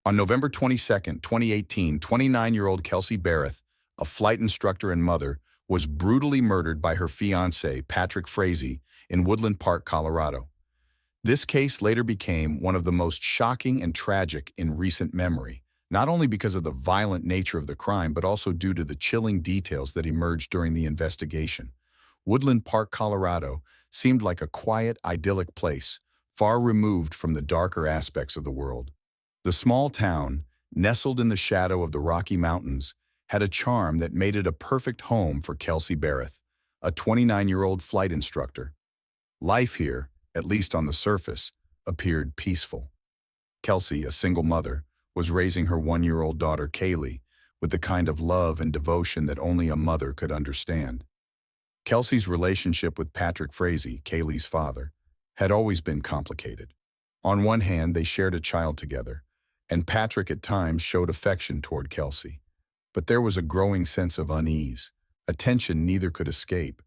On November 22, 2018, 29-year-old Kelsey Berreth, a flight instructor and mother, was brutally murdered by her fiancé, Patrick Frazee, in Woodland Park, Colorado. This case later became one of the most shocking and tragic in recent memory, not only because of the violent nature of the crime, but also due to the chilling details that emerged during the investigation. Woodland Park, Colorado, seemed like a quiet, idyllic place, far removed from the darker aspects of the world. The small town, nestled in the shadow of the Rocky Mountains, had a charm that made it a perfect home for Kelsey Barth, a 29-year-old flight instructor. Life here, at least on the surface, appeared peaceful. Kelsey, a single mother, was raising her 1-year-old daughter Kaylee with the kind of love and devotion that only a mother could understand. Kelsey's relationship with Patrick Frazee, Kaylee's father, had always been complicated. On one hand, they shared a child together, and Patrick at times showed affection toward Kelsey. But there was a growing sense of unease, a tension neither could escape.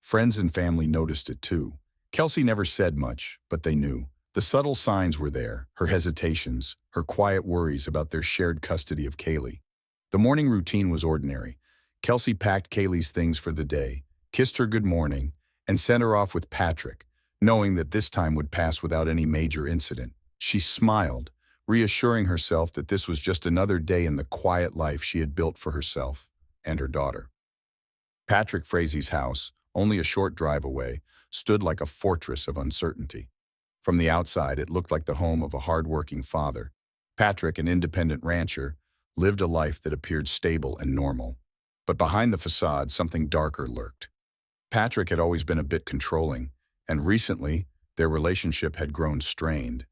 Friends and family noticed it too. Kelsey never said much, but they knew. The subtle signs were there, her hesitations, her quiet worries about their shared custody of Kaylee. The morning routine was ordinary. Kelsey packed Kaylee's things for the day, kissed her good morning, and sent her off with Patrick, knowing that this time would pass without any major incident. She smiled, reassuring herself that this was just another day in the quiet life she had built for herself and her daughter. Patrick Frazee's house, only a short drive away, stood like a fortress of uncertainty. From the outside, it looked like the home of a hard-working father. Patrick, an independent rancher, lived a life that appeared stable and normal. But behind the facade, something darker lurked. Patrick had always been a bit controlling, and recently, their relationship had grown strained.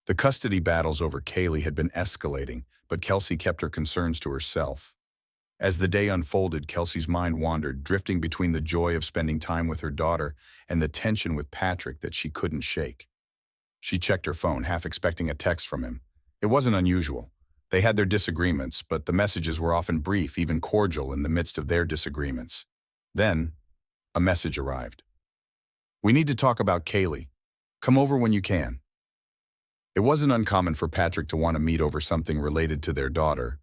The custody battles over Kaylee had been escalating, but Kelsey kept her concerns to herself. As the day unfolded, Kelsey's mind wandered, drifting between the joy of spending time with her daughter and the tension with Patrick that she couldn't shake. She checked her phone, half expecting a text from him. It wasn't unusual. They had their disagreements, but the messages were often brief, even cordial in the midst of their disagreements. Then, a message arrived. "We need to talk about Kaylee. Come over when you can." It wasn't uncommon for Patrick to want to meet over something related to their daughter,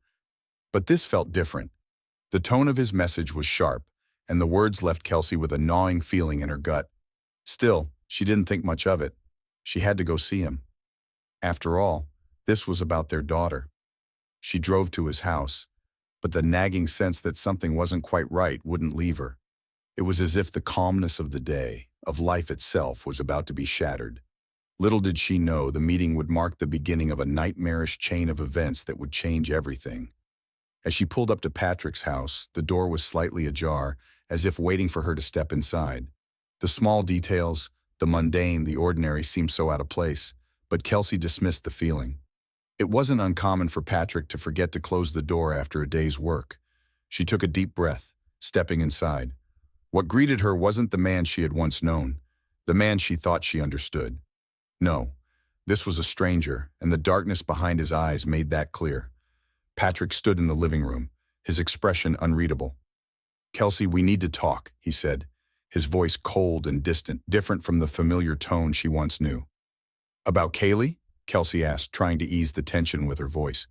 but this felt different. The tone of his message was sharp, and the words left Kelsey with a gnawing feeling in her gut. Still, she didn't think much of it. She had to go see him. After all, this was about their daughter. She drove to his house, but the nagging sense that something wasn't quite right wouldn't leave her. It was as if the calmness of the day, of life itself, was about to be shattered. Little did she know the meeting would mark the beginning of a nightmarish chain of events that would change everything. As she pulled up to Patrick's house, the door was slightly ajar, as if waiting for her to step inside. The small details, the mundane, the ordinary seemed so out of place, but Kelsey dismissed the feeling. It wasn't uncommon for Patrick to forget to close the door after a day's work. She took a deep breath, stepping inside. What greeted her wasn't the man she had once known, the man she thought she understood. No, this was a stranger, and the darkness behind his eyes made that clear. Patrick stood in the living room, his expression unreadable. "Kelsey, we need to talk," he said, his voice cold and distant, different from the familiar tone she once knew. "About Kaylee?" Kelsey asked, trying to ease the tension with her voice.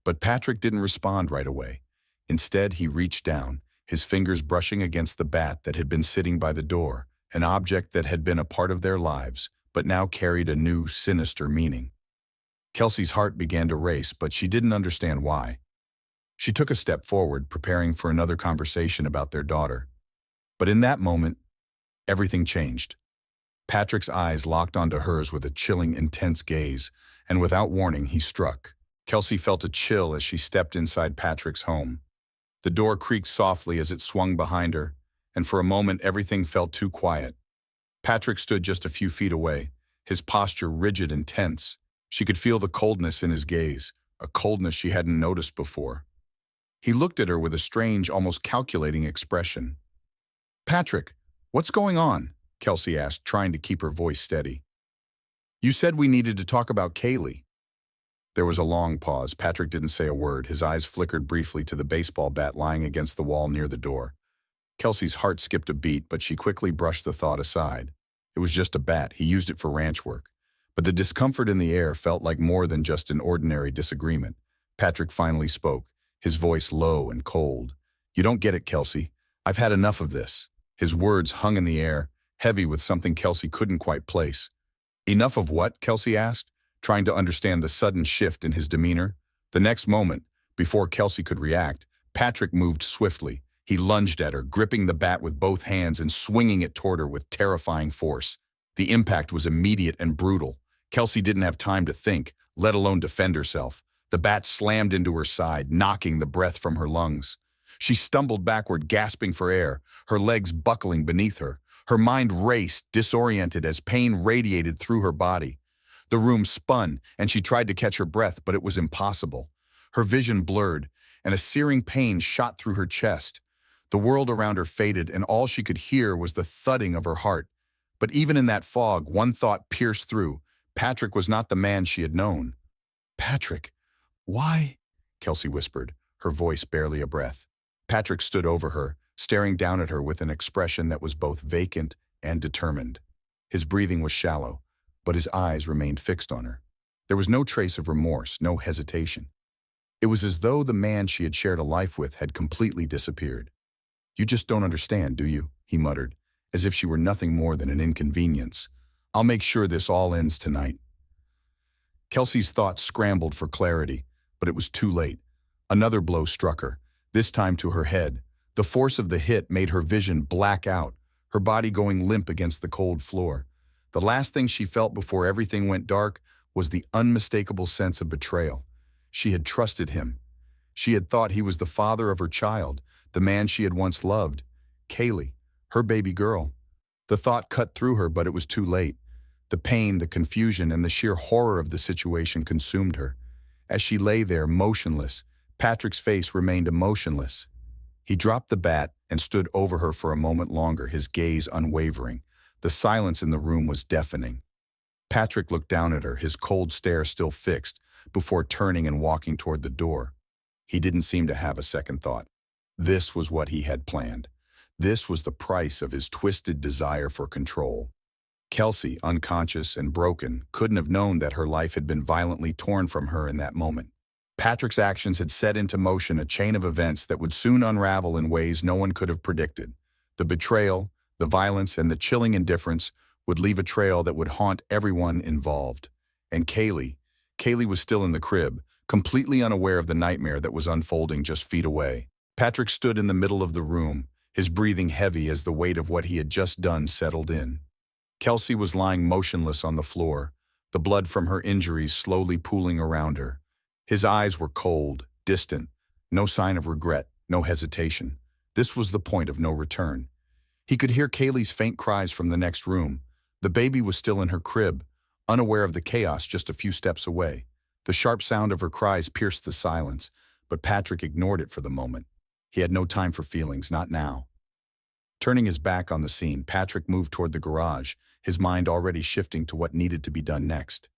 But Patrick didn't respond right away. Instead, he reached down, his fingers brushing against the bat that had been sitting by the door, an object that had been a part of their lives, but now carried a new, sinister meaning. Kelsey's heart began to race, but she didn't understand why. She took a step forward, preparing for another conversation about their daughter. But in that moment, everything changed. Patrick's eyes locked onto hers with a chilling, intense gaze, and without warning, he struck. Kelsey felt a chill as she stepped inside Patrick's home. The door creaked softly as it swung behind her, and for a moment, everything felt too quiet. Patrick stood just a few feet away, his posture rigid and tense. She could feel the coldness in his gaze, a coldness she hadn't noticed before. He looked at her with a strange, almost calculating expression. "Patrick, what's going on?" Kelsey asked, trying to keep her voice steady. "You said we needed to talk about Kaylee." There was a long pause. Patrick didn't say a word. His eyes flickered briefly to the baseball bat lying against the wall near the door. Kelsey's heart skipped a beat, but she quickly brushed the thought aside. It was just a bat. He used it for ranch work. But the discomfort in the air felt like more than just an ordinary disagreement. Patrick finally spoke, his voice low and cold. "You don't get it, Kelsey. I've had enough of this." His words hung in the air, heavy with something Kelsey couldn't quite place. "Enough of what?" Kelsey asked, trying to understand the sudden shift in his demeanor. The next moment, before Kelsey could react, Patrick moved swiftly. He lunged at her, gripping the bat with both hands and swinging it toward her with terrifying force. The impact was immediate and brutal. Kelsey didn't have time to think, let alone defend herself. The bat slammed into her side, knocking the breath from her lungs. She stumbled backward, gasping for air, her legs buckling beneath her. Her mind raced, disoriented as pain radiated through her body. The room spun, and she tried to catch her breath, but it was impossible. Her vision blurred, and a searing pain shot through her chest. The world around her faded, and all she could hear was the thudding of her heart. But even in that fog, one thought pierced through. Patrick was not the man she had known. "Patrick, why?" Kelsey whispered, her voice barely a breath. Patrick stood over her, staring down at her with an expression that was both vacant and determined. His breathing was shallow, but his eyes remained fixed on her. There was no trace of remorse, no hesitation. It was as though the man she had shared a life with had completely disappeared. "You just don't understand, do you?" he muttered, as if she were nothing more than an inconvenience. "I'll make sure this all ends tonight." Kelsey's thoughts scrambled for clarity, but it was too late. Another blow struck her, this time to her head. The force of the hit made her vision black out, her body going limp against the cold floor. The last thing she felt before everything went dark was the unmistakable sense of betrayal. She had trusted him. She had thought he was the father of her child, the man she had once loved, Kaylee, her baby girl. The thought cut through her, but it was too late. The pain, the confusion, and the sheer horror of the situation consumed her. As she lay there, motionless, Patrick's face remained emotionless. He dropped the bat and stood over her for a moment longer, his gaze unwavering. The silence in the room was deafening. Patrick looked down at her, his cold stare still fixed, before turning and walking toward the door. He didn't seem to have a second thought. This was what he had planned. This was the price of his twisted desire for control. Kelsey, unconscious and broken, couldn't have known that her life had been violently torn from her in that moment. Patrick's actions had set into motion a chain of events that would soon unravel in ways no one could have predicted. The betrayal, the violence, and the chilling indifference would leave a trail that would haunt everyone involved. And Kaylee was still in the crib, completely unaware of the nightmare that was unfolding just feet away. Patrick stood in the middle of the room, his breathing heavy as the weight of what he had just done settled in. Kelsey was lying motionless on the floor, the blood from her injuries slowly pooling around her. His eyes were cold, distant, no sign of regret, no hesitation. This was the point of no return. He could hear Kaylee's faint cries from the next room. The baby was still in her crib, unaware of the chaos just a few steps away. The sharp sound of her cries pierced the silence, but Patrick ignored it for the moment. He had no time for feelings, not now. Turning his back on the scene, Patrick moved toward the garage, his mind already shifting to what needed to be done next.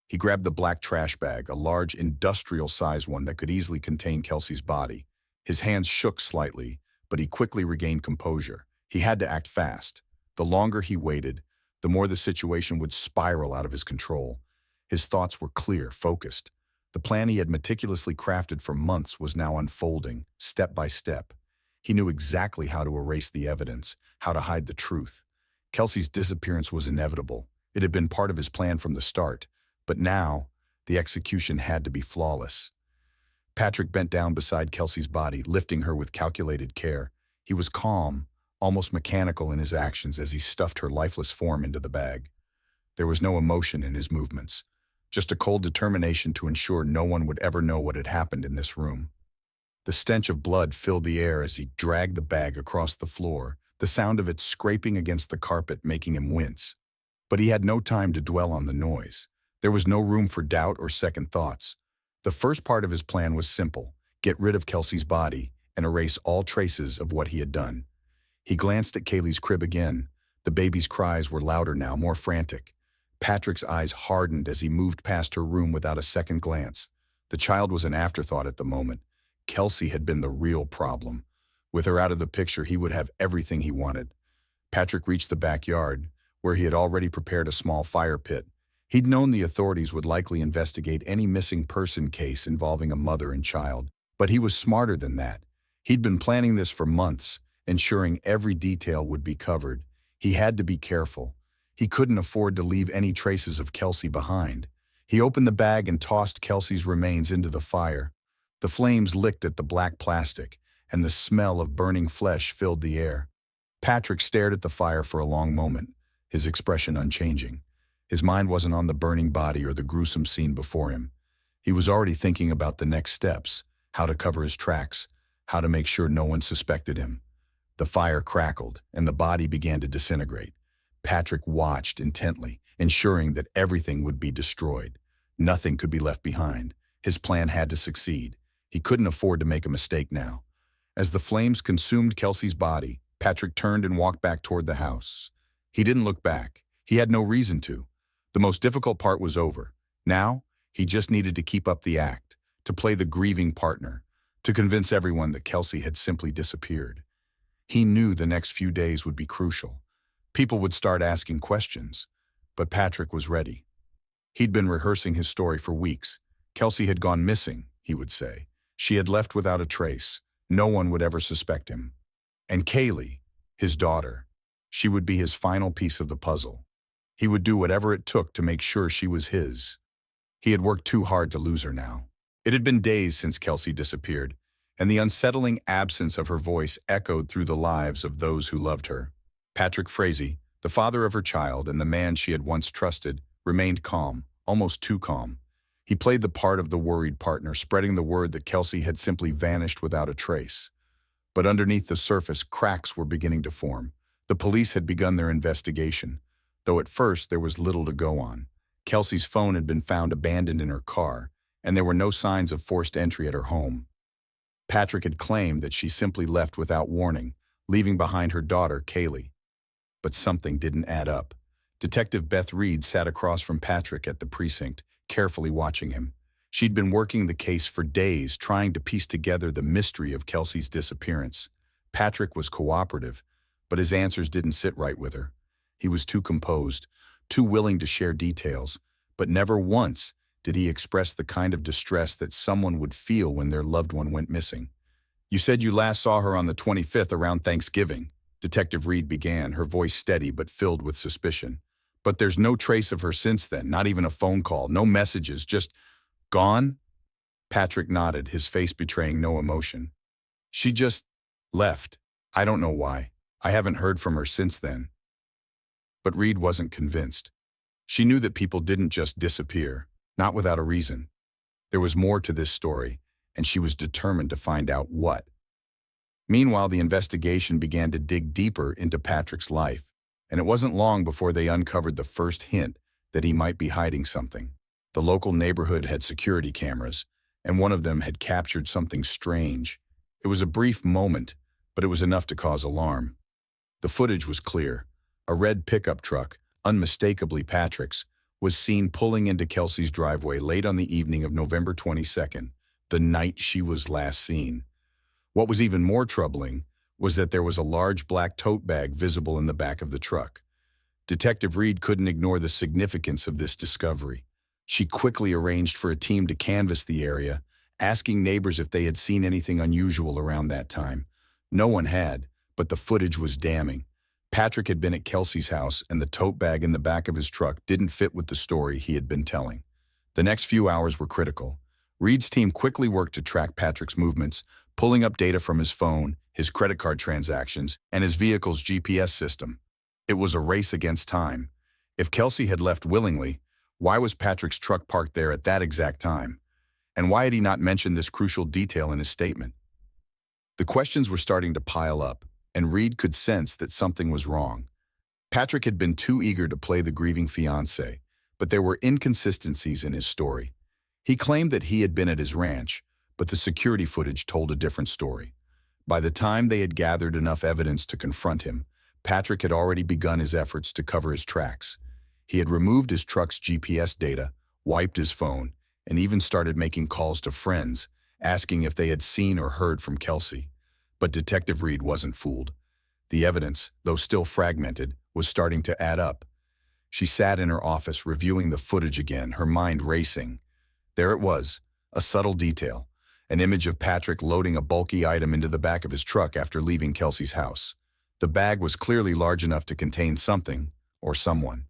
He grabbed the black trash bag, a large industrial-sized one that could easily contain Kelsey's body. His hands shook slightly, but he quickly regained composure. He had to act fast. The longer he waited, the more the situation would spiral out of his control. His thoughts were clear, focused. The plan he had meticulously crafted for months was now unfolding, step by step. He knew exactly how to erase the evidence, how to hide the truth. Kelsey's disappearance was inevitable. It had been part of his plan from the start. But now, the execution had to be flawless. Patrick bent down beside Kelsey's body, lifting her with calculated care. He was calm, almost mechanical in his actions as he stuffed her lifeless form into the bag. There was no emotion in his movements, just a cold determination to ensure no one would ever know what had happened in this room. The stench of blood filled the air as he dragged the bag across the floor, the sound of it scraping against the carpet making him wince. But he had no time to dwell on the noise. There was no room for doubt or second thoughts. The first part of his plan was simple: get rid of Kelsey's body and erase all traces of what he had done. He glanced at Kaylee's crib again. The baby's cries were louder now, more frantic. Patrick's eyes hardened as he moved past her room without a second glance. The child was an afterthought at the moment. Kelsey had been the real problem. With her out of the picture, he would have everything he wanted. Patrick reached the backyard, where he had already prepared a small fire pit. He'd known the authorities would likely investigate any missing person case involving a mother and child, but he was smarter than that. He'd been planning this for months, ensuring every detail would be covered. He had to be careful. He couldn't afford to leave any traces of Kelsey behind. He opened the bag and tossed Kelsey's remains into the fire. The flames licked at the black plastic, and the smell of burning flesh filled the air. Patrick stared at the fire for a long moment, his expression unchanging. His mind wasn't on the burning body or the gruesome scene before him. He was already thinking about the next steps, how to cover his tracks, how to make sure no one suspected him. The fire crackled, and the body began to disintegrate. Patrick watched intently, ensuring that everything would be destroyed. Nothing could be left behind. His plan had to succeed. He couldn't afford to make a mistake now. As the flames consumed Kelsey's body, Patrick turned and walked back toward the house. He didn't look back. He had no reason to. The most difficult part was over. Now, he just needed to keep up the act, to play the grieving partner, to convince everyone that Kelsey had simply disappeared. He knew the next few days would be crucial. People would start asking questions, but Patrick was ready. He'd been rehearsing his story for weeks. Kelsey had gone missing, he would say. She had left without a trace. No one would ever suspect him. And Kaylee, his daughter, she would be his final piece of the puzzle. He would do whatever it took to make sure she was his. He had worked too hard to lose her now. It had been days since Kelsey disappeared, and the unsettling absence of her voice echoed through the lives of those who loved her. Patrick Frazee, the father of her child and the man she had once trusted, remained calm, almost too calm. He played the part of the worried partner, spreading the word that Kelsey had simply vanished without a trace. But underneath the surface, cracks were beginning to form. The police had begun their investigation, though at first there was little to go on. Kelsey's phone had been found abandoned in her car, and there were no signs of forced entry at her home. Patrick had claimed that she simply left without warning, leaving behind her daughter, Kaylee. But something didn't add up. Detective Beth Reed sat across from Patrick at the precinct, carefully watching him. She'd been working the case for days, trying to piece together the mystery of Kelsey's disappearance. Patrick was cooperative, but his answers didn't sit right with her. He was too composed, too willing to share details, but never once did he express the kind of distress that someone would feel when their loved one went missing. "You said you last saw her on the 25th around Thanksgiving," Detective Reed began, her voice steady but filled with suspicion. "But there's no trace of her since then, not even a phone call, no messages, just gone?" Patrick nodded, his face betraying no emotion. "She just left. I don't know why. I haven't heard from her since then." But Reed wasn't convinced. She knew that people didn't just disappear, not without a reason. There was more to this story, and she was determined to find out what. Meanwhile, the investigation began to dig deeper into Patrick's life, and it wasn't long before they uncovered the first hint that he might be hiding something. The local neighborhood had security cameras, and one of them had captured something strange. It was a brief moment, but it was enough to cause alarm. The footage was clear. A red pickup truck, unmistakably Patrick's, was seen pulling into Kelsey's driveway late on the evening of November 22nd, the night she was last seen. What was even more troubling was that there was a large black tote bag visible in the back of the truck. Detective Reed couldn't ignore the significance of this discovery. She quickly arranged for a team to canvass the area, asking neighbors if they had seen anything unusual around that time. No one had, but the footage was damning. Patrick had been at Kelsey's house, and the tote bag in the back of his truck didn't fit with the story he had been telling. The next few hours were critical. Reed's team quickly worked to track Patrick's movements, pulling up data from his phone, his credit card transactions, and his vehicle's GPS system. It was a race against time. If Kelsey had left willingly, why was Patrick's truck parked there at that exact time? And why had he not mentioned this crucial detail in his statement? The questions were starting to pile up, and Reed could sense that something was wrong. Patrick had been too eager to play the grieving fiancé, but there were inconsistencies in his story. He claimed that he had been at his ranch, but the security footage told a different story. By the time they had gathered enough evidence to confront him, Patrick had already begun his efforts to cover his tracks. He had removed his truck's GPS data, wiped his phone, and even started making calls to friends, asking if they had seen or heard from Kelsey. But Detective Reed wasn't fooled. The evidence, though still fragmented, was starting to add up. She sat in her office reviewing the footage again, her mind racing. There it was, a subtle detail, an image of Patrick loading a bulky item into the back of his truck after leaving Kelsey's house. The bag was clearly large enough to contain something, or someone.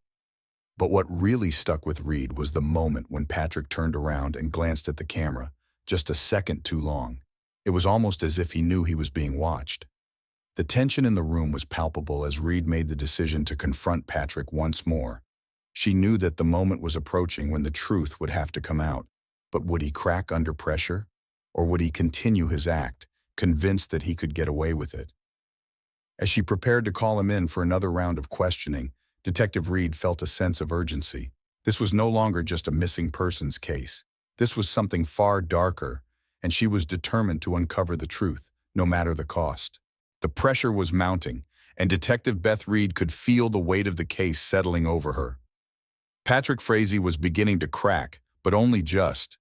But what really stuck with Reed was the moment when Patrick turned around and glanced at the camera, just a second too long. It was almost as if he knew he was being watched. The tension in the room was palpable as Reed made the decision to confront Patrick once more. She knew that the moment was approaching when the truth would have to come out. But would he crack under pressure? Or would he continue his act, convinced that he could get away with it? As she prepared to call him in for another round of questioning, Detective Reed felt a sense of urgency. This was no longer just a missing persons case. This was something far darker, and she was determined to uncover the truth, no matter the cost. The pressure was mounting, and Detective Beth Reed could feel the weight of the case settling over her. Patrick Frazee was beginning to crack, but only just.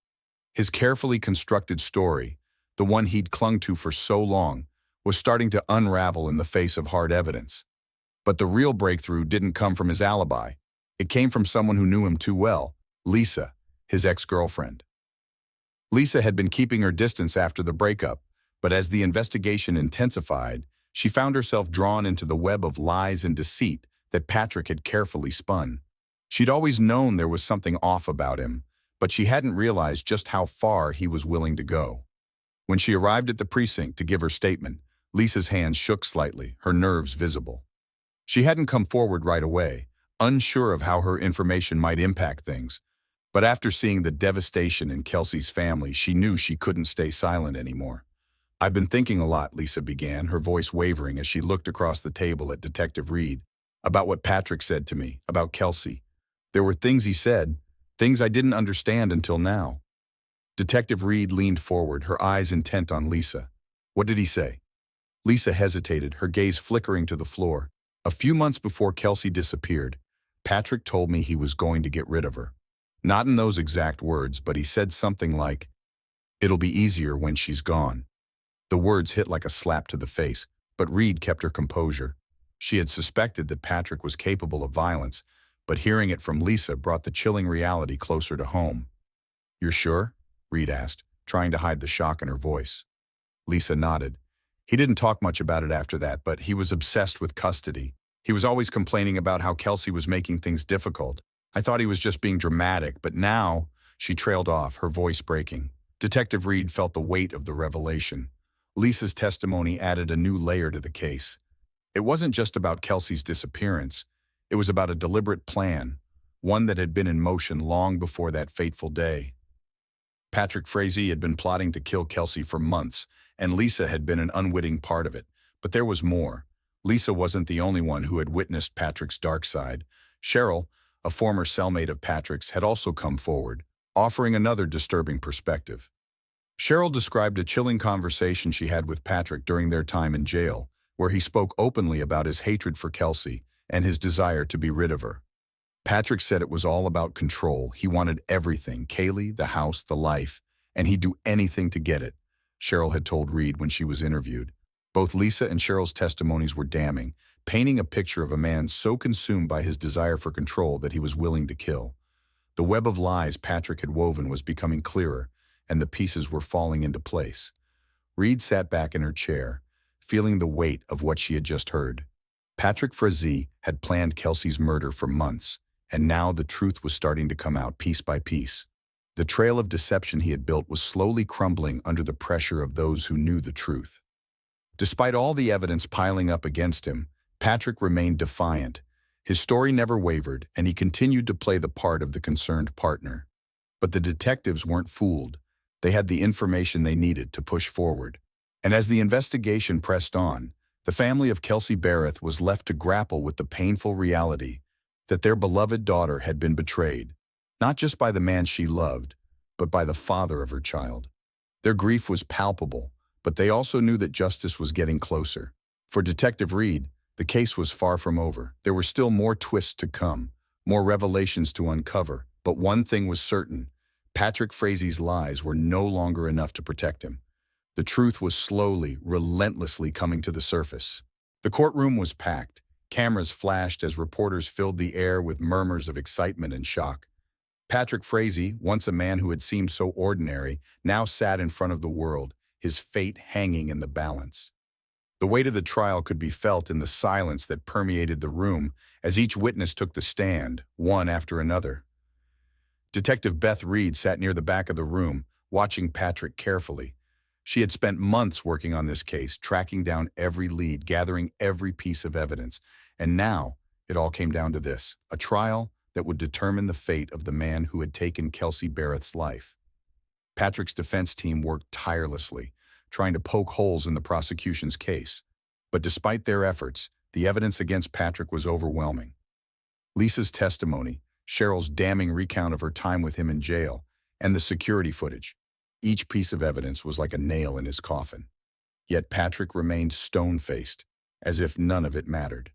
His carefully constructed story, the one he'd clung to for so long, was starting to unravel in the face of hard evidence. But the real breakthrough didn't come from his alibi. It came from someone who knew him too well, Lisa, his ex-girlfriend. Lisa had been keeping her distance after the breakup, but as the investigation intensified, she found herself drawn into the web of lies and deceit that Patrick had carefully spun. She'd always known there was something off about him, but she hadn't realized just how far he was willing to go. When she arrived at the precinct to give her statement, Lisa's hands shook slightly, her nerves visible. She hadn't come forward right away, unsure of how her information might impact things, but after seeing the devastation in Kelsey's family, she knew she couldn't stay silent anymore. "I've been thinking a lot," Lisa began, her voice wavering as she looked across the table at Detective Reed, "about what Patrick said to me, about Kelsey. There were things he said, things I didn't understand until now." Detective Reed leaned forward, her eyes intent on Lisa. "What did he say?" Lisa hesitated, her gaze flickering to the floor. "A few months before Kelsey disappeared, Patrick told me he was going to get rid of her. Not in those exact words, but he said something like, 'It'll be easier when she's gone.'" The words hit like a slap to the face, but Reed kept her composure. She had suspected that Patrick was capable of violence, but hearing it from Lisa brought the chilling reality closer to home. "You're sure?" Reed asked, trying to hide the shock in her voice. Lisa nodded. "He didn't talk much about it after that, but he was obsessed with custody. He was always complaining about how Kelsey was making things difficult. I thought he was just being dramatic, but now—" She trailed off, her voice breaking. Detective Reed felt the weight of the revelation. Lisa's testimony added a new layer to the case. It wasn't just about Kelsey's disappearance. It was about a deliberate plan, one that had been in motion long before that fateful day. Patrick Frazee had been plotting to kill Kelsey for months, and Lisa had been an unwitting part of it. But there was more. Lisa wasn't the only one who had witnessed Patrick's dark side. Cheryl, a former cellmate of Patrick's, had also come forward, offering another disturbing perspective. Cheryl described a chilling conversation she had with Patrick during their time in jail, where he spoke openly about his hatred for Kelsey and his desire to be rid of her. Patrick said it was all about control. He wanted everything, Kaylee, the house, the life, and he'd do anything to get it, Cheryl had told Reed when she was interviewed. Both Lisa and Cheryl's testimonies were damning, painting a picture of a man so consumed by his desire for control that he was willing to kill. The web of lies Patrick had woven was becoming clearer, and the pieces were falling into place. Reed sat back in her chair, feeling the weight of what she had just heard. Patrick Frazee had planned Kelsey's murder for months, and now the truth was starting to come out piece by piece. The trail of deception he had built was slowly crumbling under the pressure of those who knew the truth. Despite all the evidence piling up against him, Patrick remained defiant. His story never wavered, and he continued to play the part of the concerned partner. But the detectives weren't fooled. They had the information they needed to push forward. And as the investigation pressed on, the family of Kelsey Berreth was left to grapple with the painful reality that their beloved daughter had been betrayed, not just by the man she loved, but by the father of her child. Their grief was palpable, but they also knew that justice was getting closer. For Detective Reed, the case was far from over. There were still more twists to come, more revelations to uncover, but one thing was certain: Patrick Frazee's lies were no longer enough to protect him. The truth was slowly, relentlessly coming to the surface. The courtroom was packed, Cameras flashed as reporters filled the air with murmurs of excitement and shock. Patrick Frazee, once a man who had seemed so ordinary, now sat in front of the world, his fate hanging in the balance. The weight of the trial could be felt in the silence that permeated the room as each witness took the stand, one after another. Detective Beth Reed sat near the back of the room, watching Patrick carefully. She had spent months working on this case, tracking down every lead, gathering every piece of evidence. And now, it all came down to this, a trial that would determine the fate of the man who had taken Kelsey Berreth's life. Patrick's defense team worked tirelessly, trying to poke holes in the prosecution's case. But despite their efforts, the evidence against Patrick was overwhelming. Lisa's testimony, Cheryl's damning recount of her time with him in jail, and the security footage. Each piece of evidence was like a nail in his coffin. Yet Patrick remained stone-faced, as if none of it mattered.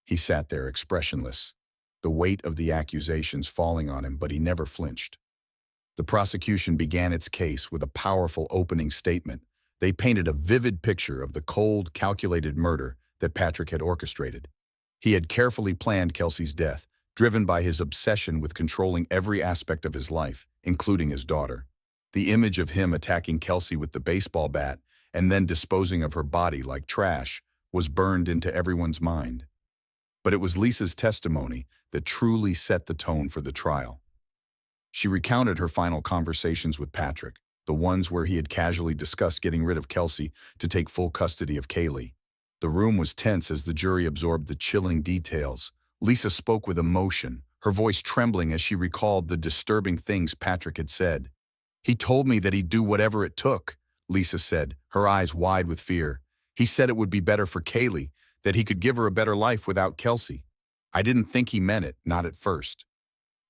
He sat there expressionless, the weight of the accusations falling on him, but he never flinched. The prosecution began its case with a powerful opening statement. They painted a vivid picture of the cold, calculated murder that Patrick had orchestrated. He had carefully planned Kelsey's death, driven by his obsession with controlling every aspect of his life, including his daughter. The image of him attacking Kelsey with the baseball bat and then disposing of her body like trash was burned into everyone's mind. But it was Lisa's testimony that truly set the tone for the trial. She recounted her final conversations with Patrick, the ones where he had casually discussed getting rid of Kelsey to take full custody of Kaylee. The room was tense as the jury absorbed the chilling details. Lisa spoke with emotion, her voice trembling as she recalled the disturbing things Patrick had said. "He told me that he'd do whatever it took," Lisa said, her eyes wide with fear. "He said it would be better for Kaylee, that he could give her a better life without Kelsey. I didn't think he meant it, not at first."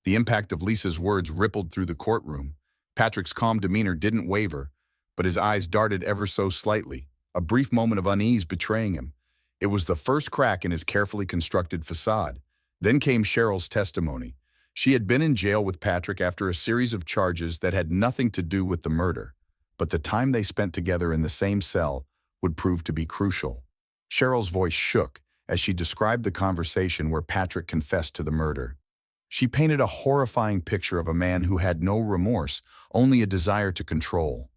The impact of Lisa's words rippled through the courtroom. Patrick's calm demeanor didn't waver, but his eyes darted ever so slightly, a brief moment of unease betraying him. It was the first crack in his carefully constructed facade. Then came Cheryl's testimony. She had been in jail with Patrick after a series of charges that had nothing to do with the murder, but the time they spent together in the same cell would prove to be crucial. Cheryl's voice shook as she described the conversation where Patrick confessed to the murder. She painted a horrifying picture of a man who had no remorse, only a desire to control.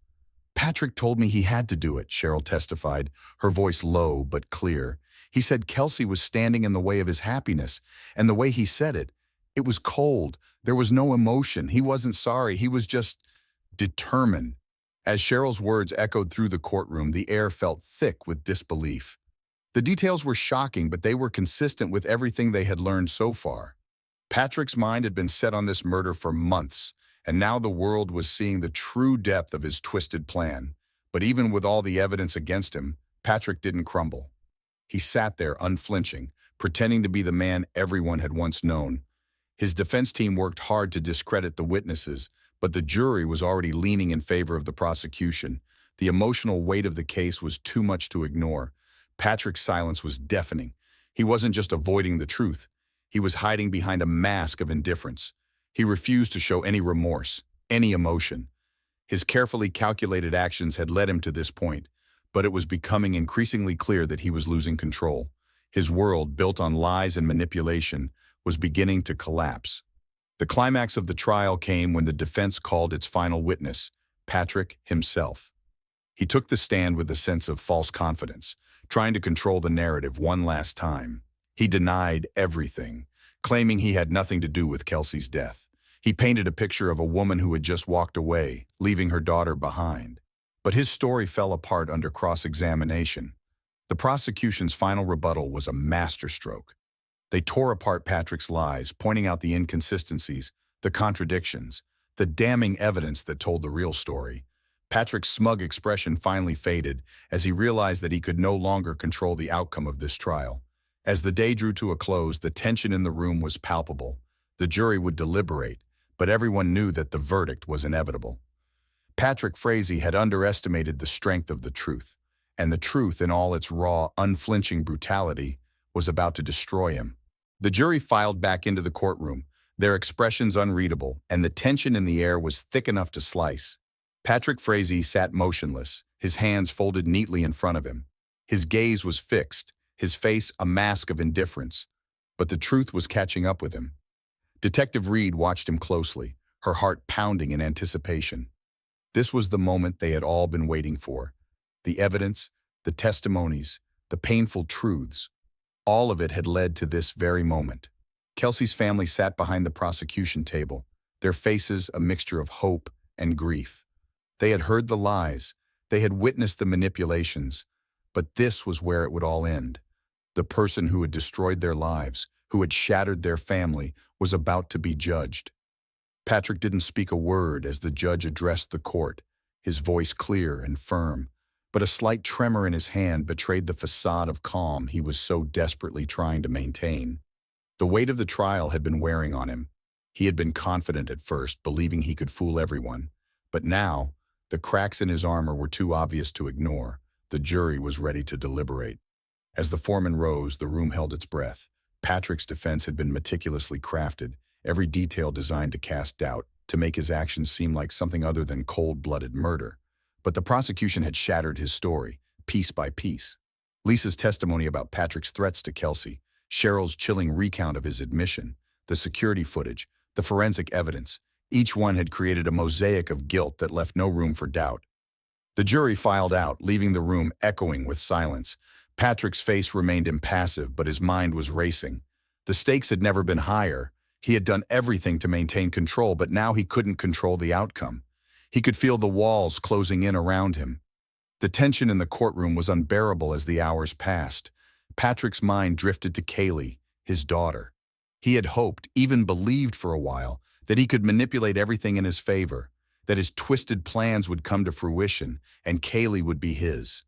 "Patrick told me he had to do it," Cheryl testified, her voice low but clear. "He said Kelsey was standing in the way of his happiness, and the way he said it, it was cold. There was no emotion. He wasn't sorry. He was just determined." As Cheryl's words echoed through the courtroom, the air felt thick with disbelief. The details were shocking, but they were consistent with everything they had learned so far. Patrick's mind had been set on this murder for months, and now the world was seeing the true depth of his twisted plan. But even with all the evidence against him, Patrick didn't crumble. He sat there unflinching, pretending to be the man everyone had once known. His defense team worked hard to discredit the witnesses, but the jury was already leaning in favor of the prosecution. The emotional weight of the case was too much to ignore. Patrick's silence was deafening. He wasn't just avoiding the truth. He was hiding behind a mask of indifference. He refused to show any remorse, any emotion. His carefully calculated actions had led him to this point, but it was becoming increasingly clear that he was losing control. His world, built on lies and manipulation, was beginning to collapse. The climax of the trial came when the defense called its final witness, Patrick himself. He took the stand with a sense of false confidence, trying to control the narrative one last time. He denied everything, claiming he had nothing to do with Kelsey's death. He painted a picture of a woman who had just walked away, leaving her daughter behind. But his story fell apart under cross-examination. The prosecution's final rebuttal was a masterstroke. They tore apart Patrick's lies, pointing out the inconsistencies, the contradictions, the damning evidence that told the real story. Patrick's smug expression finally faded as he realized that he could no longer control the outcome of this trial. As the day drew to a close, the tension in the room was palpable. The jury would deliberate, but everyone knew that the verdict was inevitable. Patrick Frazee had underestimated the strength of the truth, and the truth in all its raw, unflinching brutality was about to destroy him. The jury filed back into the courtroom, their expressions unreadable, and the tension in the air was thick enough to slice. Patrick Frazee sat motionless, his hands folded neatly in front of him. His gaze was fixed, his face a mask of indifference. But the truth was catching up with him. Detective Reed watched him closely, her heart pounding in anticipation. This was the moment they had all been waiting for. The evidence, the testimonies, the painful truths, all of it had led to this very moment. Kelsey's family sat behind the prosecution table, their faces a mixture of hope and grief. They had heard the lies, they had witnessed the manipulations, but this was where it would all end. The person who had destroyed their lives, who had shattered their family, was about to be judged. Patrick didn't speak a word as the judge addressed the court, his voice clear and firm, but a slight tremor in his hand betrayed the facade of calm he was so desperately trying to maintain. The weight of the trial had been wearing on him. He had been confident at first, believing he could fool everyone. But now, the cracks in his armor were too obvious to ignore. The jury was ready to deliberate. As the foreman rose, the room held its breath. Patrick's defense had been meticulously crafted, every detail designed to cast doubt, to make his actions seem like something other than cold-blooded murder. But the prosecution had shattered his story, piece by piece. Lisa's testimony about Patrick's threats to Kelsey, Cheryl's chilling recount of his admission, the security footage, the forensic evidence, each one had created a mosaic of guilt that left no room for doubt. The jury filed out, leaving the room echoing with silence. Patrick's face remained impassive, but his mind was racing. The stakes had never been higher. He had done everything to maintain control, but now he couldn't control the outcome. He could feel the walls closing in around him. The tension in the courtroom was unbearable as the hours passed. Patrick's mind drifted to Kaylee, his daughter. He had hoped, even believed for a while, that he could manipulate everything in his favor, that his twisted plans would come to fruition, and Kaylee would be his.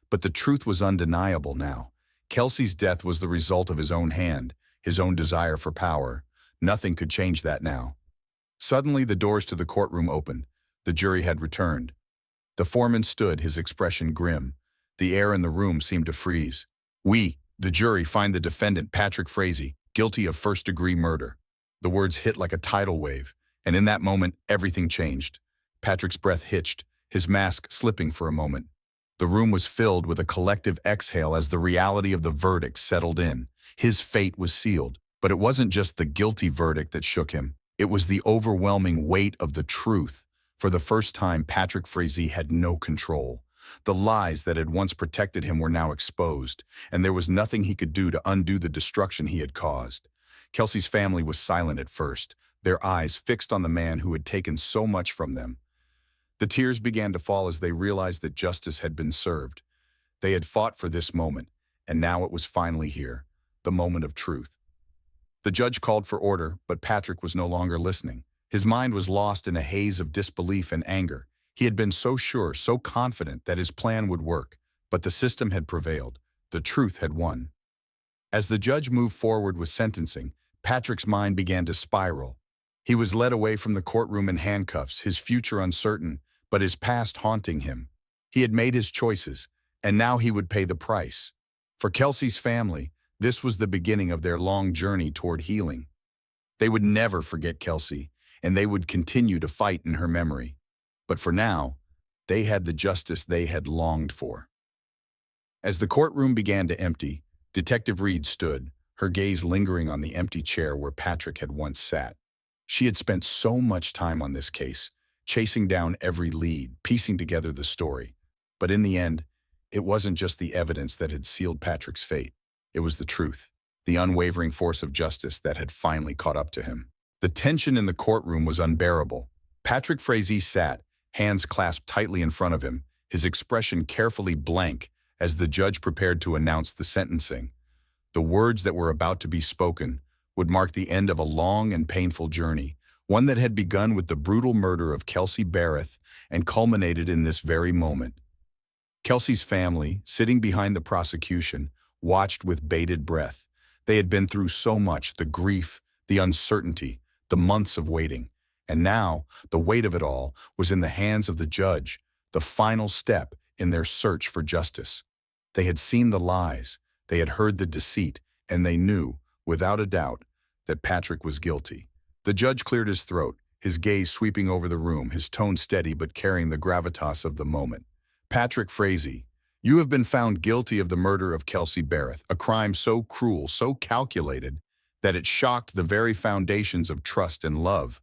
But the truth was undeniable now. Kelsey's death was the result of his own hand, his own desire for power. Nothing could change that now. Suddenly, the doors to the courtroom opened. The jury had returned. The foreman stood, his expression grim. The air in the room seemed to freeze. "We, the jury, find the defendant, Patrick Frazee, guilty of first-degree murder." The words hit like a tidal wave, and in that moment, everything changed. Patrick's breath hitched, his mask slipping for a moment. The room was filled with a collective exhale as the reality of the verdict settled in. His fate was sealed, but it wasn't just the guilty verdict that shook him. It was the overwhelming weight of the truth. For the first time, Patrick Frazee had no control. The lies that had once protected him were now exposed, and there was nothing he could do to undo the destruction he had caused. Kelsey's family was silent at first, their eyes fixed on the man who had taken so much from them. The tears began to fall as they realized that justice had been served. They had fought for this moment, and now it was finally here, the moment of truth. The judge called for order, but Patrick was no longer listening. His mind was lost in a haze of disbelief and anger. He had been so sure, so confident that his plan would work, but the system had prevailed. The truth had won. As the judge moved forward with sentencing, Patrick's mind began to spiral. He was led away from the courtroom in handcuffs, his future uncertain, but his past haunting him. He had made his choices, and now he would pay the price. For Kelsey's family, this was the beginning of their long journey toward healing. They would never forget Kelsey, and they would continue to fight in her memory. But for now, they had the justice they had longed for. As the courtroom began to empty, Detective Reed stood, her gaze lingering on the empty chair where Patrick had once sat. She had spent so much time on this case, chasing down every lead, piecing together the story. But in the end, it wasn't just the evidence that had sealed Patrick's fate. It was the truth, the unwavering force of justice that had finally caught up to him. The tension in the courtroom was unbearable. Patrick Frazee sat, hands clasped tightly in front of him, his expression carefully blank as the judge prepared to announce the sentencing. The words that were about to be spoken would mark the end of a long and painful journey, one that had begun with the brutal murder of Kelsey Berreth and culminated in this very moment. Kelsey's family, sitting behind the prosecution, watched with bated breath. They had been through so much, the grief, the uncertainty, the months of waiting. And now, the weight of it all was in the hands of the judge, the final step in their search for justice. They had seen the lies, they had heard the deceit, and they knew, without a doubt, that Patrick was guilty. The judge cleared his throat, his gaze sweeping over the room, his tone steady but carrying the gravitas of the moment. "Patrick Frazee, You have been found guilty of the murder of Kelsey Berreth, a crime so cruel, so calculated, that it shocked the very foundations of trust and love.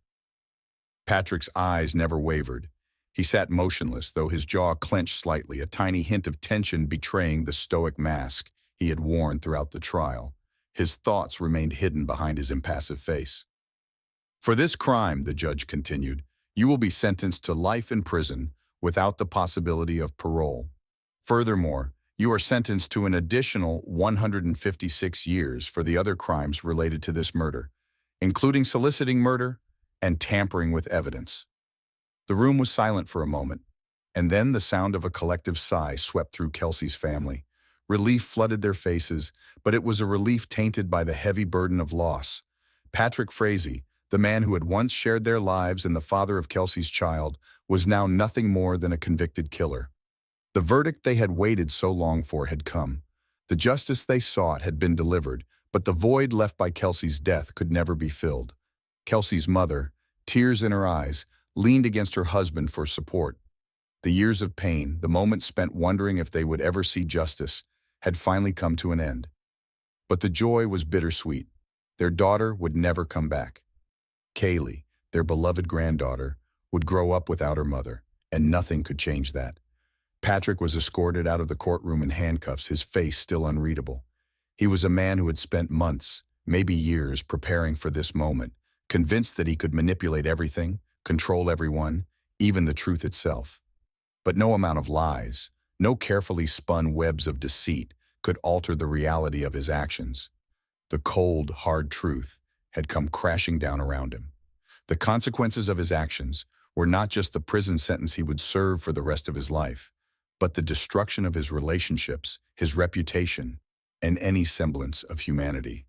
Patrick's eyes never wavered. He sat motionless, though his jaw clenched slightly, a tiny hint of tension betraying the stoic mask he had worn throughout the trial. His thoughts remained hidden behind his impassive face. For this crime, the judge continued, you will be sentenced to life in prison without the possibility of parole. Furthermore, you are sentenced to an additional 156 years for the other crimes related to this murder, including soliciting murder and tampering with evidence. The room was silent for a moment, and then the sound of a collective sigh swept through Kelsey's family. Relief flooded their faces, but it was a relief tainted by the heavy burden of loss. Patrick Frazee, the man who had once shared their lives and the father of Kelsey's child, was now nothing more than a convicted killer. The verdict they had waited so long for had come. The justice they sought had been delivered, but the void left by Kelsey's death could never be filled. Kelsey's mother, tears in her eyes, leaned against her husband for support. The years of pain, the moments spent wondering if they would ever see justice, had finally come to an end. But the joy was bittersweet. Their daughter would never come back. Kaylee, their beloved granddaughter, would grow up without her mother, and nothing could change that. Patrick was escorted out of the courtroom in handcuffs, his face still unreadable. He was a man who had spent months, maybe years, preparing for this moment, convinced that he could manipulate everything, control everyone, even the truth itself. But no amount of lies, no carefully spun webs of deceit could alter the reality of his actions. The cold, hard truth had come crashing down around him. The consequences of his actions were not just the prison sentence he would serve for the rest of his life, but the destruction of his relationships, his reputation, and any semblance of humanity.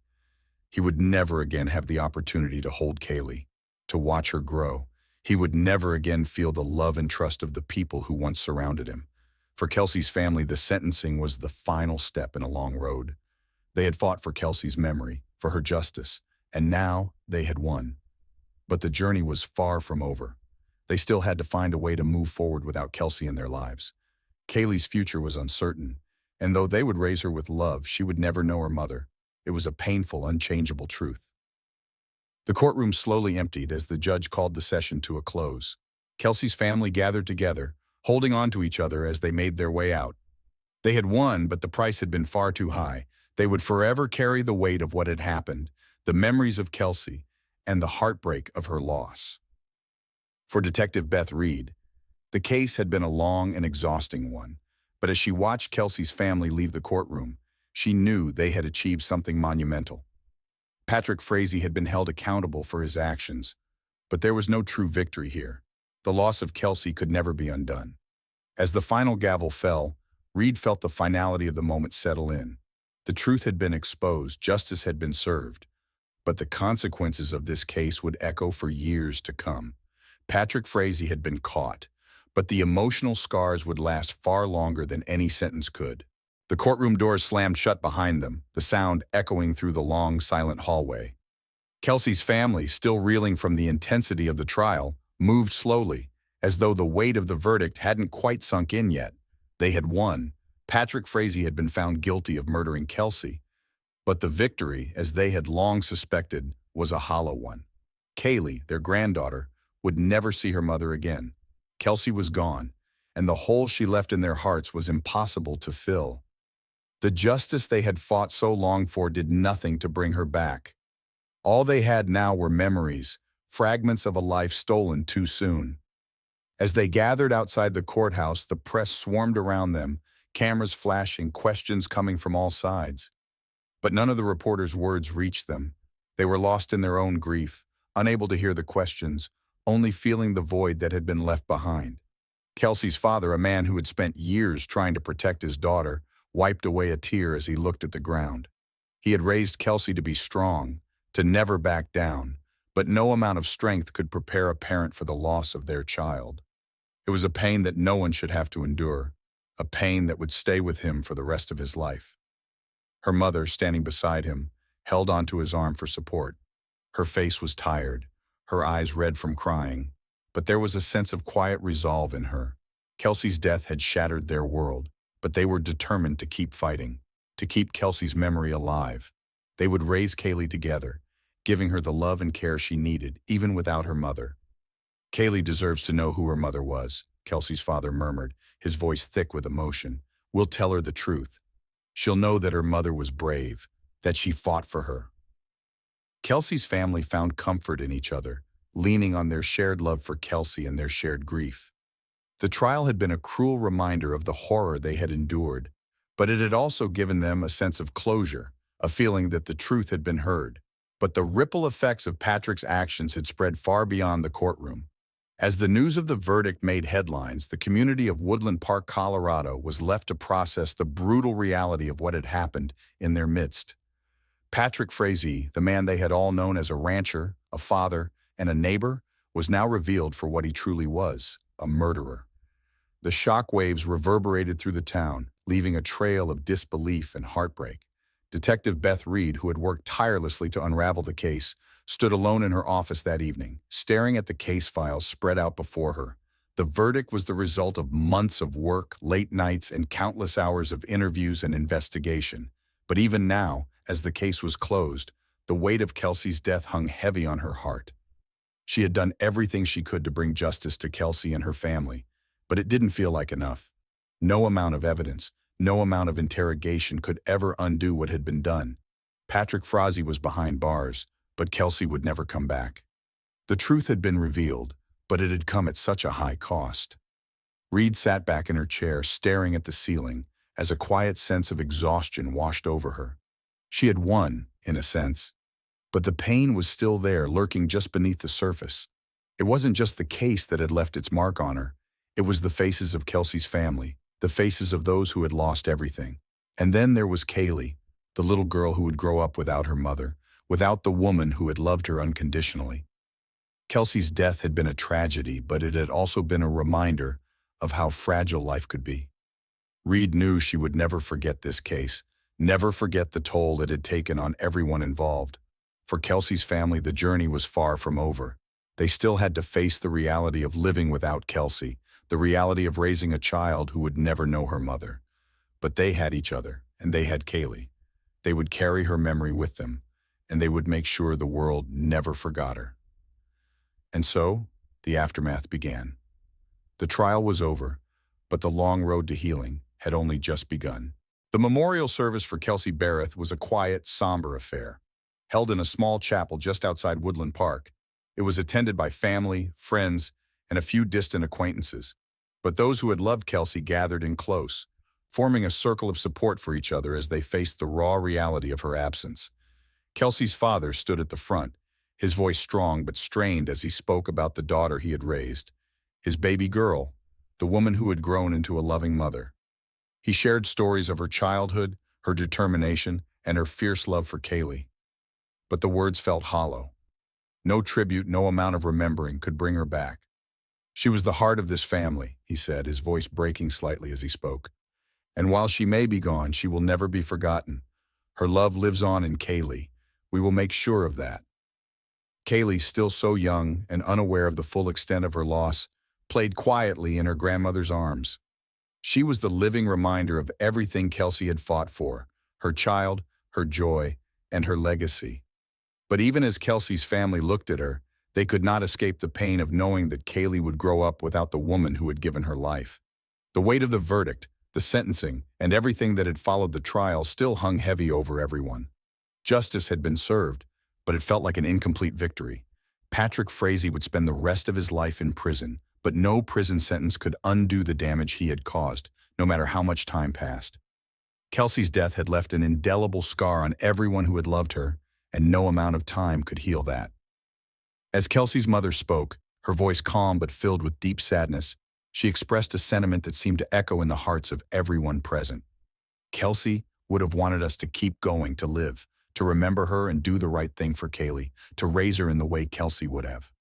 He would never again have the opportunity to hold Kaylee, to watch her grow. He would never again feel the love and trust of the people who once surrounded him. For Kelsey's family, the sentencing was the final step in a long road. They had fought for Kelsey's memory, for her justice, and now they had won. But the journey was far from over. They still had to find a way to move forward without Kelsey in their lives. Kaylee's future was uncertain, and though they would raise her with love, she would never know her mother. It was a painful, unchangeable truth. The courtroom slowly emptied as the judge called the session to a close. Kelsey's family gathered together, holding on to each other as they made their way out. They had won, but the price had been far too high. They would forever carry the weight of what had happened, the memories of Kelsey, and the heartbreak of her loss. For Detective Beth Reed, the case had been a long and exhausting one, but as she watched Kelsey's family leave the courtroom, she knew they had achieved something monumental. Patrick Frazee had been held accountable for his actions, but there was no true victory here. The loss of Kelsey could never be undone. As the final gavel fell, Reed felt the finality of the moment settle in. The truth had been exposed, justice had been served, but the consequences of this case would echo for years to come. Patrick Frazee had been caught, but the emotional scars would last far longer than any sentence could. The courtroom doors slammed shut behind them, the sound echoing through the long, silent hallway. Kelsey's family, still reeling from the intensity of the trial, moved slowly, as though the weight of the verdict hadn't quite sunk in yet. They had won. Patrick Frazee had been found guilty of murdering Kelsey, but the victory, as they had long suspected, was a hollow one. Kaylee, their granddaughter, would never see her mother again. Kelsey was gone, and the hole she left in their hearts was impossible to fill. The justice they had fought so long for did nothing to bring her back. All they had now were memories, fragments of a life stolen too soon. As they gathered outside the courthouse, the press swarmed around them, cameras flashing, questions coming from all sides. But none of the reporters' words reached them. They were lost in their own grief, unable to hear the questions, only feeling the void that had been left behind. Kelsey's father, a man who had spent years trying to protect his daughter, wiped away a tear as he looked at the ground. He had raised Kelsey to be strong, to never back down, but no amount of strength could prepare a parent for the loss of their child. It was a pain that no one should have to endure, a pain that would stay with him for the rest of his life. Her mother, standing beside him, held onto his arm for support. Her face was tired, her eyes red from crying, but there was a sense of quiet resolve in her. Kelsey's death had shattered their world, but they were determined to keep fighting, to keep Kelsey's memory alive. They would raise Kaylee together, giving her the love and care she needed, even without her mother. Kaylee deserves to know who her mother was, Kelsey's father murmured, his voice thick with emotion. We'll tell her the truth. She'll know that her mother was brave, that she fought for her. Kelsey's family found comfort in each other, leaning on their shared love for Kelsey and their shared grief. The trial had been a cruel reminder of the horror they had endured, but it had also given them a sense of closure, a feeling that the truth had been heard. But the ripple effects of Patrick's actions had spread far beyond the courtroom. As the news of the verdict made headlines, the community of Woodland Park, Colorado, was left to process the brutal reality of what had happened in their midst. Patrick Frazee, the man they had all known as a rancher, a father, and a neighbor, was now revealed for what he truly was, a murderer. The shock waves reverberated through the town, leaving a trail of disbelief and heartbreak. Detective Beth Reed, who had worked tirelessly to unravel the case, stood alone in her office that evening, staring at the case files spread out before her. The verdict was the result of months of work, late nights, and countless hours of interviews and investigation. But even now, as the case was closed, the weight of Kelsey's death hung heavy on her heart. She had done everything she could to bring justice to Kelsey and her family, but it didn't feel like enough. No amount of evidence, no amount of interrogation could ever undo what had been done. Patrick Frazee was behind bars, but Kelsey would never come back. The truth had been revealed, but it had come at such a high cost. Reed sat back in her chair, staring at the ceiling, as a quiet sense of exhaustion washed over her. She had won, in a sense, but the pain was still there, lurking just beneath the surface. It wasn't just the case that had left its mark on her. It was the faces of Kelsey's family, the faces of those who had lost everything. And then there was Kaylee, the little girl who would grow up without her mother, without the woman who had loved her unconditionally. Kelsey's death had been a tragedy, but it had also been a reminder of how fragile life could be. Reed knew she would never forget this case, never forget the toll it had taken on everyone involved. For Kelsey's family, the journey was far from over. They still had to face the reality of living without Kelsey, the reality of raising a child who would never know her mother. But they had each other, and they had Kaylee. They would carry her memory with them, and they would make sure the world never forgot her. And so, the aftermath began. The trial was over, but the long road to healing had only just begun. The memorial service for Kelsey Barreth was a quiet, somber affair, held in a small chapel just outside Woodland Park. It was attended by family, friends, and a few distant acquaintances. But those who had loved Kelsey gathered in close, forming a circle of support for each other as they faced the raw reality of her absence. Kelsey's father stood at the front, his voice strong but strained as he spoke about the daughter he had raised, his baby girl, the woman who had grown into a loving mother. He shared stories of her childhood, her determination, and her fierce love for Kaylee. But the words felt hollow. No tribute, no amount of remembering could bring her back. She was the heart of this family, he said, his voice breaking slightly as he spoke. And while she may be gone, she will never be forgotten. Her love lives on in Kaylee. We will make sure of that. Kaylee, still so young and unaware of the full extent of her loss, played quietly in her grandmother's arms. She was the living reminder of everything Kelsey had fought for, her child, her joy, and her legacy. But even as Kelsey's family looked at her, they could not escape the pain of knowing that Kaylee would grow up without the woman who had given her life. The weight of the verdict, the sentencing, and everything that had followed the trial still hung heavy over everyone. Justice had been served, but it felt like an incomplete victory. Patrick Frazee would spend the rest of his life in prison, but no prison sentence could undo the damage he had caused, no matter how much time passed. Kelsey's death had left an indelible scar on everyone who had loved her, and no amount of time could heal that. As Kelsey's mother spoke, her voice calm but filled with deep sadness, she expressed a sentiment that seemed to echo in the hearts of everyone present. Kelsey would have wanted us to keep going, to live, to remember her and do the right thing for Kaylee, to raise her in the way Kelsey would have.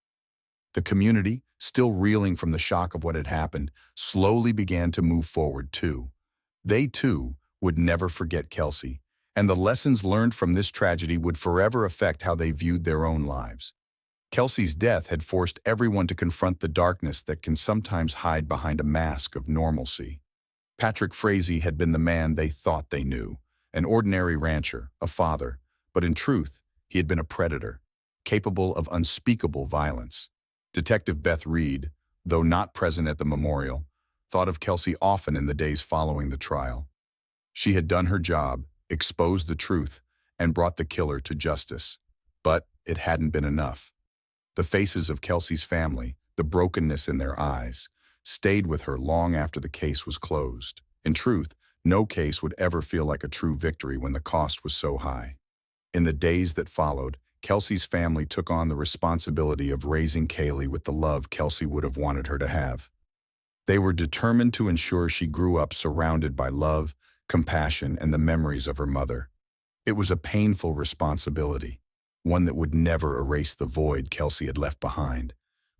The community, still reeling from the shock of what had happened, slowly began to move forward too. They too would never forget Kelsey, and the lessons learned from this tragedy would forever affect how they viewed their own lives. Kelsey's death had forced everyone to confront the darkness that can sometimes hide behind a mask of normalcy. Patrick Frazee had been the man they thought they knew, an ordinary rancher, a father, but in truth, he had been a predator, capable of unspeakable violence. Detective Beth Reed, though not present at the memorial, thought of Kelsey often in the days following the trial. She had done her job, exposed the truth, and brought the killer to justice. But it hadn't been enough. The faces of Kelsey's family, the brokenness in their eyes, stayed with her long after the case was closed. In truth, no case would ever feel like a true victory when the cost was so high. In the days that followed, Kelsey's family took on the responsibility of raising Kaylee with the love Kelsey would have wanted her to have. They were determined to ensure she grew up surrounded by love, compassion, and the memories of her mother. It was a painful responsibility, one that would never erase the void Kelsey had left behind,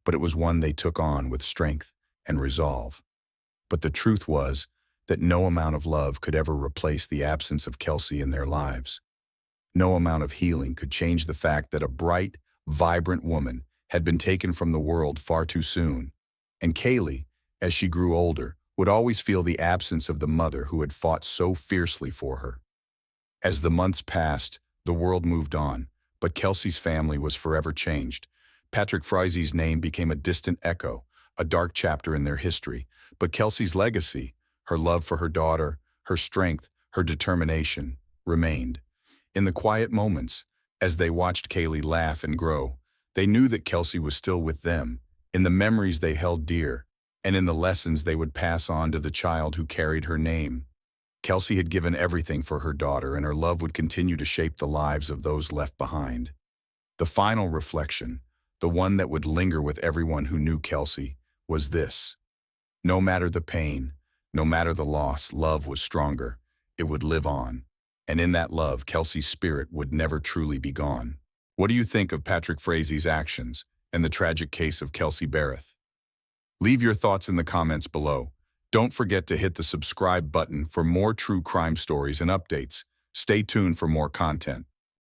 but it was one they took on with strength and resolve. But the truth was that no amount of love could ever replace the absence of Kelsey in their lives. No amount of healing could change the fact that a bright, vibrant woman had been taken from the world far too soon. And Kaylee, as she grew older, would always feel the absence of the mother who had fought so fiercely for her. As the months passed, the world moved on, but Kelsey's family was forever changed. Patrick Frazee's name became a distant echo, a dark chapter in their history. But Kelsey's legacy, her love for her daughter, her strength, her determination, remained. In the quiet moments, as they watched Kaylee laugh and grow, they knew that Kelsey was still with them, in the memories they held dear, and in the lessons they would pass on to the child who carried her name. Kelsey had given everything for her daughter, and her love would continue to shape the lives of those left behind. The final reflection, the one that would linger with everyone who knew Kelsey, was this: no matter the pain, no matter the loss, love was stronger. It would live on. And in that love, Kelsey's spirit would never truly be gone. What do you think of Patrick Frazee's actions and the tragic case of Kelsey Berreth? Leave your thoughts in the comments below. Don't forget to hit the subscribe button for more true crime stories and updates. Stay tuned for more content.